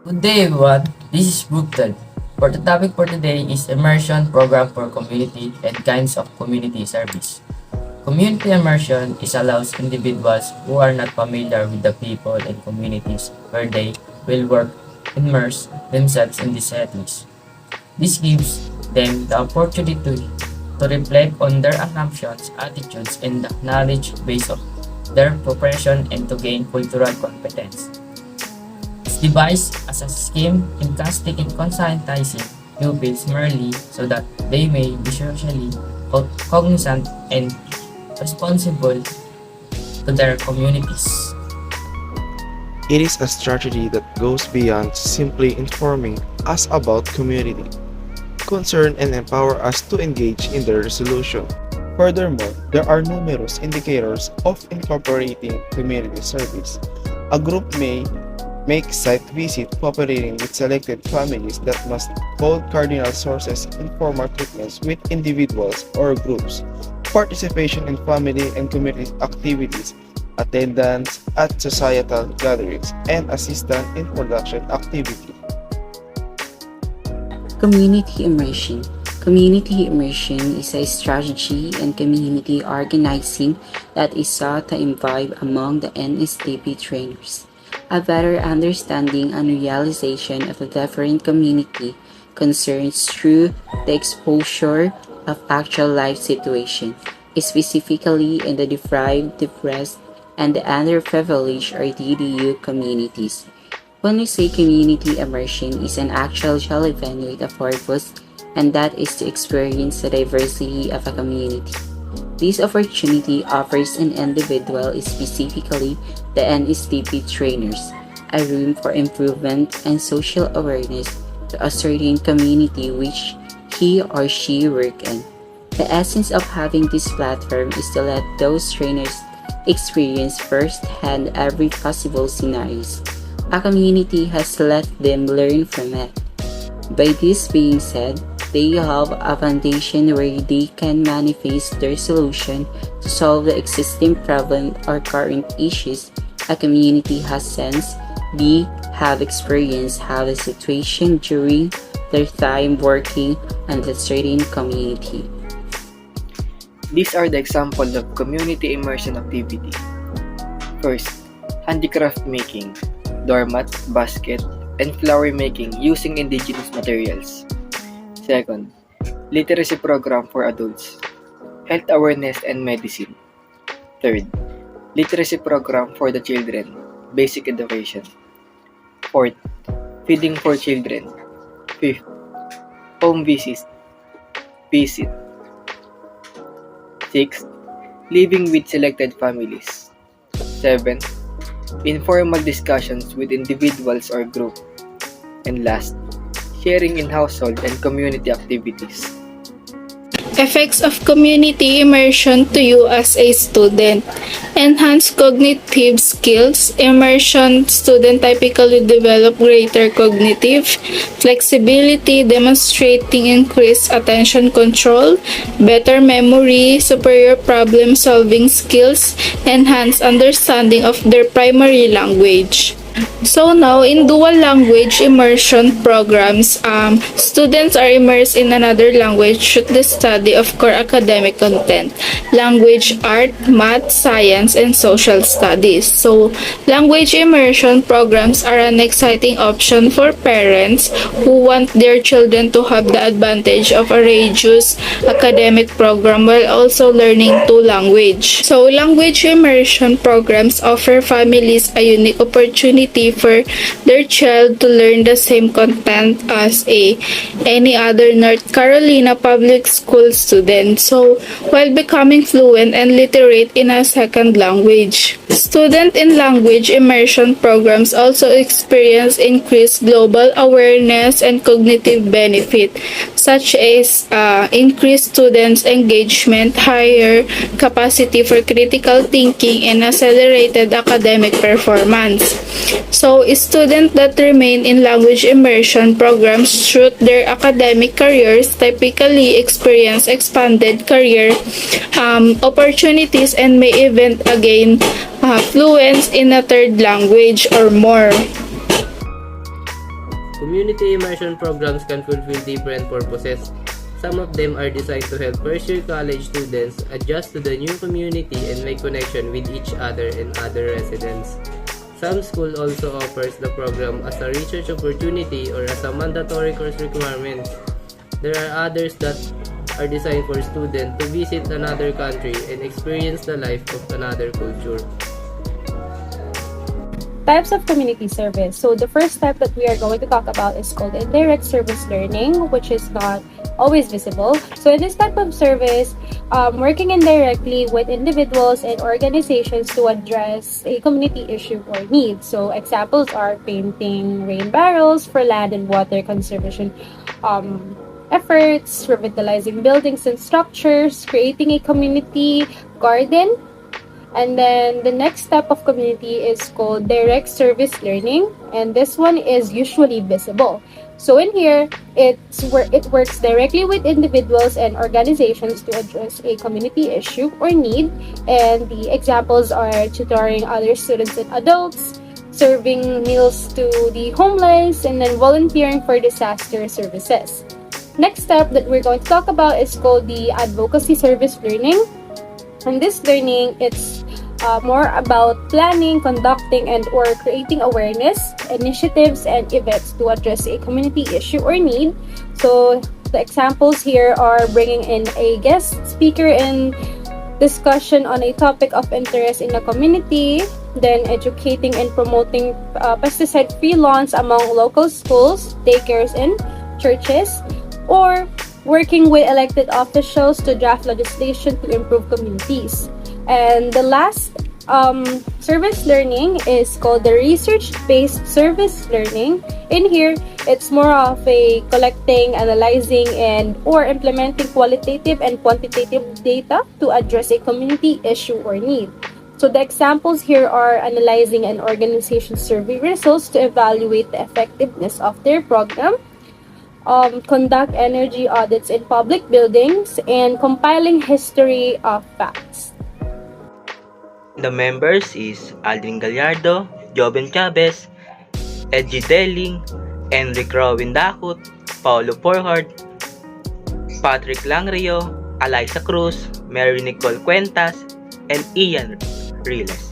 Good day everyone, this is Group 12. For the topic for today is Immersion Program for Community and Kinds of Community Service. Community immersion is allows individuals who are not familiar with the people and communities where they will work immerse themselves in these settings. This gives them the opportunity to reflect on their assumptions, attitudes, and the knowledge base of their profession and to gain cultural competence. It's devised as a scheme in casting and conscientizing pupils merely so that they may be socially cognizant and responsible to their communities. It is a strategy that goes beyond simply informing us about community, concern and empower us to engage in their resolution. Furthermore, there are numerous indicators of incorporating community service. A group may make site visit cooperating with selected families that must hold cardinal sources in formal treatments with individuals or groups, participation in family and community activities, attendance at societal gatherings, and assistance in production activity. Community immersion. Community immersion is a strategy and community organizing that is sought to imbibe among the NSTP trainers a better understanding and realization of the different community concerns through the exposure of actual life situation, specifically in the deprived, depressed, and the underprivileged or DDU communities. When we say community immersion is an actual event with a purpose, and that is to experience the diversity of a community. This opportunity offers an individual, specifically the NSTP trainers, a room for improvement and social awareness to a certain community which he or she work in. The essence of having this platform is to let those trainers experience firsthand every possible scenarios a community has let them learn from it. By this being said, they have a foundation where they can manifest their solution to solve the existing problem or current issues a community has since they have experienced how the situation during their time working on the certain community. These are the examples of community immersion activity. First, handicraft making, doormat, basket, and flower making using indigenous materials. Second, literacy program for adults, health awareness and medicine. Third, literacy program for the children, basic education. Fourth, feeding for children. Fifth, home visit. Sixth, living with selected families. Seventh, informal discussions with individuals or group. And last, sharing in household and community activities. Effects of community immersion to you as a student. Enhance cognitive skills. Immersion students typically develop greater cognitive flexibility, demonstrating increased attention control, better memory, superior problem-solving skills, enhanced understanding of their primary language. So now, in dual language immersion programs, students are immersed in another language through the study of core academic content, language, art, math, science, and social studies. So, language immersion programs are an exciting option for parents who want their children to have the advantage of a rigorous academic program while also learning two language. So, language immersion programs offer families a unique opportunity for their child to learn the same content as any other North Carolina public school student. So, while becoming fluent and literate in a second language. Student in language immersion programs also experience increased global awareness and cognitive benefit, such as increased students' engagement, higher capacity for critical thinking, and accelerated academic performance. So, students that remain in language immersion programs through their academic careers typically experience expanded career opportunities and may even gain fluence in a third language or more. Community immersion programs can fulfill different purposes. Some of them are designed to help first-year college students adjust to the new community and make connection with each other and other residents. Some school also offers the program as a research opportunity or as a mandatory course requirement. There are others that are designed for students to visit another country and experience the life of another culture. Types of community service. So the first type that we are going to talk about is called indirect service learning, which is not always visible. So in this type of service, working indirectly with individuals and organizations to address a community issue or need. So examples are painting rain barrels for land and water conservation efforts, revitalizing buildings and structures, creating a community garden. And then the next type of community is called direct service learning, and this one is usually visible. So in here, it's where it works directly with individuals and organizations to address a community issue or need. And the examples are tutoring other students and adults, serving meals to the homeless, and then volunteering for disaster services. Next step that we're going to talk about is called the advocacy service learning. And this learning, it's more about planning, conducting, and or creating awareness, initiatives, and events to address a community issue or need. So the examples here are bringing in a guest speaker in discussion on a topic of interest in the community, then educating and promoting pesticide-free lawns among local schools, daycares, and churches, or working with elected officials to draft legislation to improve communities. And the last service learning is called the research-based service learning. In here, it's more of a collecting, analyzing, and or implementing qualitative and quantitative data to address a community issue or need. So the examples here are analyzing an organization's survey results to evaluate the effectiveness of their program, conduct energy audits in public buildings, and compiling history of facts. The members is Aldrin Gallardo, Joven Chavez, Edgy Deling, Enric Rowan Dakut, Paulo Forhard, Patrick Langrio, Eliza Cruz, Mary Nicole Cuentas, and Ian Riles.